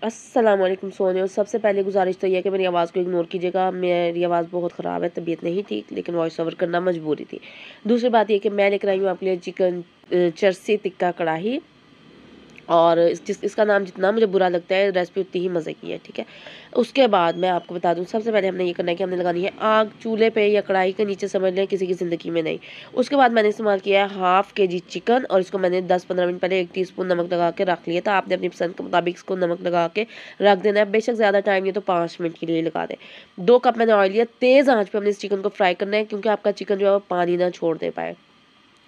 अस्सलाम वालेकुम सोनियो। सबसे पहले गुजारिश तो यह है कि मेरी आवाज़ को इग्नोर कीजिएगा। मेरी आवाज़ बहुत ख़राब है, तबीयत नहीं ठीक, लेकिन वॉइस ओवर करना मजबूरी थी। दूसरी बात ये कि मैं लेकर आई हूँ आपके लिए चिकन चर्सी टिक्का कढ़ाई, और इसका नाम जितना मुझे बुरा लगता है, रेसिपी उतनी ही मज़े की है, ठीक है। उसके बाद मैं आपको बता दूं, सबसे पहले हमने ये करना है कि हमने लगानी है आग चूल्हे पे या कढ़ाई के नीचे, समझ लें किसी की ज़िंदगी में नहीं। उसके बाद मैंने इस्तेमाल किया है हाफ़ के जी चिकन, और इसको मैंने 10-15 मिनट पहले 1 टीस्पून नमक लगा के रख लिया था। आपने अपनी पसंद के मुताबिक इसको नमक लगा के रख देना है। बेशक ज़्यादा टाइम नहीं तो 5 मिनट के लिए लगा दें। 2 कप मैंने ऑयल लिया। तेज़ आँच पर हमने इस चिकन को फ्राई करना है, क्योंकि आपका चिकन जो है वो पानी ना छोड़ दे पाए।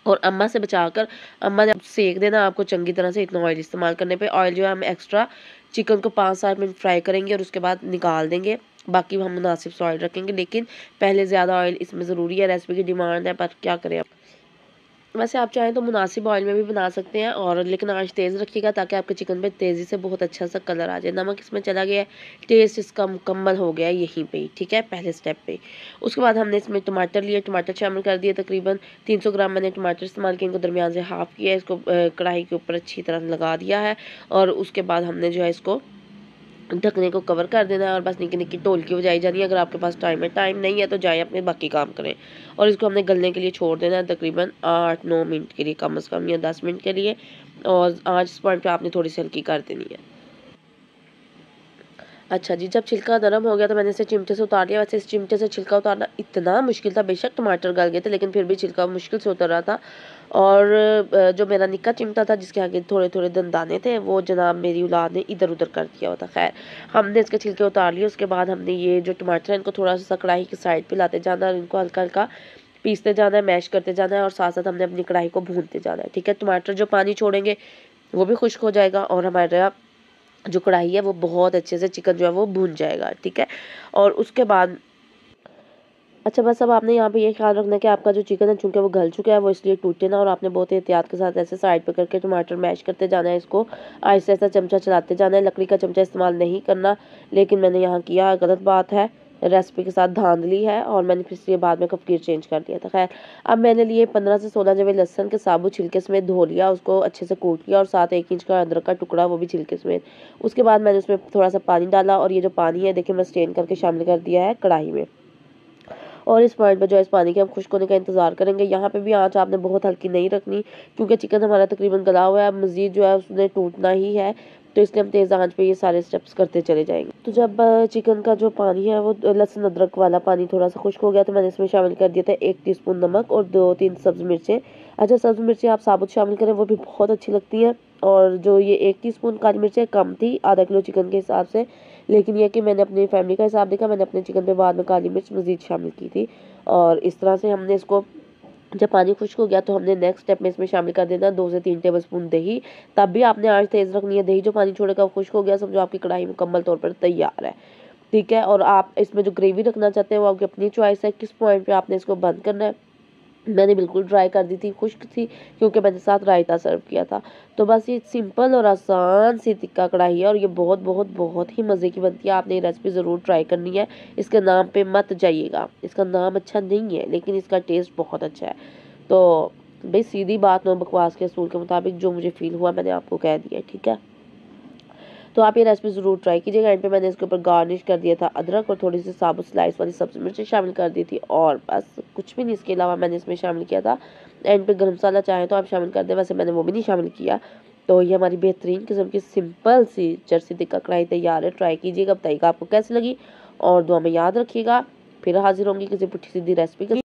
और अम्मा से बचाकर अम्मा ने सेक देना आपको चंगी तरह से, इतना ऑयल इस्तेमाल करने पे। ऑयल जो है हम एक्स्ट्रा चिकन को 5-7 मिनट फ्राई करेंगे और उसके बाद निकाल देंगे। बाकी हम मुनासिब से ऑयल रखेंगे, लेकिन पहले ज़्यादा ऑयल इसमें ज़रूरी है, रेसिपी की डिमांड है, पर क्या करें। वैसे आप चाहें तो मुनासिब ऑयल में भी बना सकते हैं, और लेकिन आंच तेज़ रखिएगा ताकि आपके चिकन पे तेज़ी से बहुत अच्छा सा कलर आ जाए। नमक इसमें चला गया है, टेस्ट इसका मुकम्मल हो गया है यहीं पे ही, ठीक है, पहले स्टेप पे। उसके बाद हमने इसमें टमाटर लिए, टमाटर शामिल कर दिए। तकरीबन 300 ग्राम मैंने टमाटर इस्तेमाल किए, इनको दरमियान से हाफ़ किया, इसको कढ़ाई के ऊपर अच्छी तरह लगा दिया है। और उसके बाद हमने जो है इसको ढकने को कवर कर देना है, और बस निकी निकी ढोलकी बजाई जानी है। अगर आपके पास टाइम है, टाइम नहीं है तो जाएं अपने बाकी काम करें। और इसको हमने गलने के लिए छोड़ देना है तकरीबन 8-9 मिनट के लिए, कम से कम, या 10 मिनट के लिए। और आज इस पॉइंट पे आपने थोड़ी सी हल्की कर देनी है। अच्छा जी, जब छिलका नरम हो गया तो मैंने इसे चिमटे से उतार लिया। वैसे इस चिमटे से छिलका उतारना इतना मुश्किल था, बेशक टमाटर गल गए थे, लेकिन फिर भी छिलका मुश्किल से उतर रहा था। और जो मेरा निक्का चिमटा था जिसके आगे थोड़े थोड़े दंदाने थे, वो जनाब मेरी औलाद ने इधर उधर कर दिया होता। खैर, हमने इसके छिलके उतार लिए। उसके बाद हमने ये जो टमाटर है इनको थोड़ा सा कढ़ाई की साइड पर लाते जाना है, इनको हल्का हल्का पीसते जाना है, मैश करते जाना है, और साथ साथ हमने अपनी कढ़ाई को भूनते जाना है, ठीक है। टमाटर जो पानी छोड़ेंगे वो भी खुश्क हो जाएगा, और हमारा जो कढ़ाई है वो बहुत अच्छे से चिकन जो है वो भून जाएगा, ठीक है। और उसके बाद अच्छा, बस अब आपने यहाँ पे ये ख्याल रखना है कि आपका जो चिकन है चूँकि वो गल चुका है, वो इसलिए टूटे ना, और आपने बहुत ही एहतियात के साथ ऐसे साइड पे करके टमाटर मैश करते जाना है। इसको आहिस्ता आहिस्ता चमचा चलाते जाना है। लकड़ी का चमचा इस्तेमाल नहीं करना, लेकिन मैंने यहाँ किया, गलत बात है, रेसिपी के साथ धांधली है, और मैंने फिर इसलिए बाद में कफकीर चेंज कर दिया था। खैर, अब मैंने लिए 15 से 16 जवे लहसन के साबुत छिलके समेत धो लिया, उसको अच्छे से कूट लिया, और साथ 1 इंच का अदरक का टुकड़ा, वो भी छिलके समेत। उसके बाद मैंने उसमें थोड़ा सा पानी डाला, और ये जो पानी है देखिए मैं स्ट्रेन करके शामिल कर दिया है कढ़ाई में। और इस पॉइंट पे जो है इस पानी के हम खुश्क होने का इंतज़ार करेंगे। यहाँ पे भी आँच आपने बहुत हल्की नहीं रखनी, क्योंकि चिकन हमारा तकरीबन गला हुआ है, अब मज़ीद जो है उसने टूटना ही है, तो इसलिए हम तेज़ आँच पे ये सारे स्टेप्स करते चले जाएंगे। तो जब चिकन का जो पानी है वो लहसुन अदरक वाला पानी थोड़ा सा खुश्क हो गया, तो मैंने इसमें शामिल कर दिया था 1 टीस्पून नमक और 2-3 सब्ज़ मिर्चें। अच्छा, सब्ज़ मिर्चें आप साबुत शामिल करें, वो भी बहुत अच्छी लगती हैं। और जो ये 1 टीस्पून काली मिर्चें कम थी आधा किलो चिकन के हिसाब से, लेकिन ये कि मैंने अपनी फैमिली का हिसाब देखा, मैंने अपने चिकन पे बाद में काली मिर्च मज़ीद शामिल की थी। और इस तरह से हमने इसको, जब पानी खुश्क हो गया तो हमने नेक्स्ट स्टेप में इसमें शामिल कर देना 2 से 3 टेबलस्पून दही। तब भी आपने आँच तेज़ रखनी है। दही जो पानी छोड़ेगा वो खुश्क हो गया, समझो आपकी कढ़ाई मुकम्मल तौर पर तैयार है, ठीक है। और आप इसमें जो ग्रेवी रखना चाहते हैं वो आपकी अपनी चॉइस है, किस पॉइंट पे आपने इसको बंद करना है। मैंने बिल्कुल ड्राई कर दी थी, खुश्क थी, क्योंकि मैंने साथ रायता सर्व किया था। तो बस ये सिंपल और आसान सी टिक्का कढ़ाई है, और ये बहुत बहुत बहुत ही मज़े की बनती है। आपने ये रेसिपी ज़रूर ट्राई करनी है। इसके नाम पे मत जाइएगा, इसका नाम अच्छा नहीं है, लेकिन इसका टेस्ट बहुत अच्छा है। तो भाई सीधी बात, नो बकवास के असूल के मुताबिक जो मुझे फ़ील हुआ मैंने आपको कह दिया, ठीक है। तो आप ये रेसिपी ज़रूर ट्राई कीजिएगा। एंड पे मैंने इसके ऊपर गार्निश कर दिया था अदरक और थोड़ी सी साबुत स्लाइस वाली सब्ज़ी मिर्ची शामिल कर दी थी, और बस कुछ भी नहीं इसके अलावा मैंने इसमें शामिल किया था। एंड पे गरम मसाला चाहें तो आप शामिल कर दें, वैसे मैंने वो भी नहीं शामिल किया। तो ये हमारी बेहतरीन किस्म की सिंपल सी चर्सी टिक्का कढ़ाई तैयार है। ट्राई कीजिएगा, बताइएगा आपको कैसी लगी, और दुआ में याद रखिएगा। फिर हाजिर होंगी किसी पुट्ठी सीधी रेसिपी के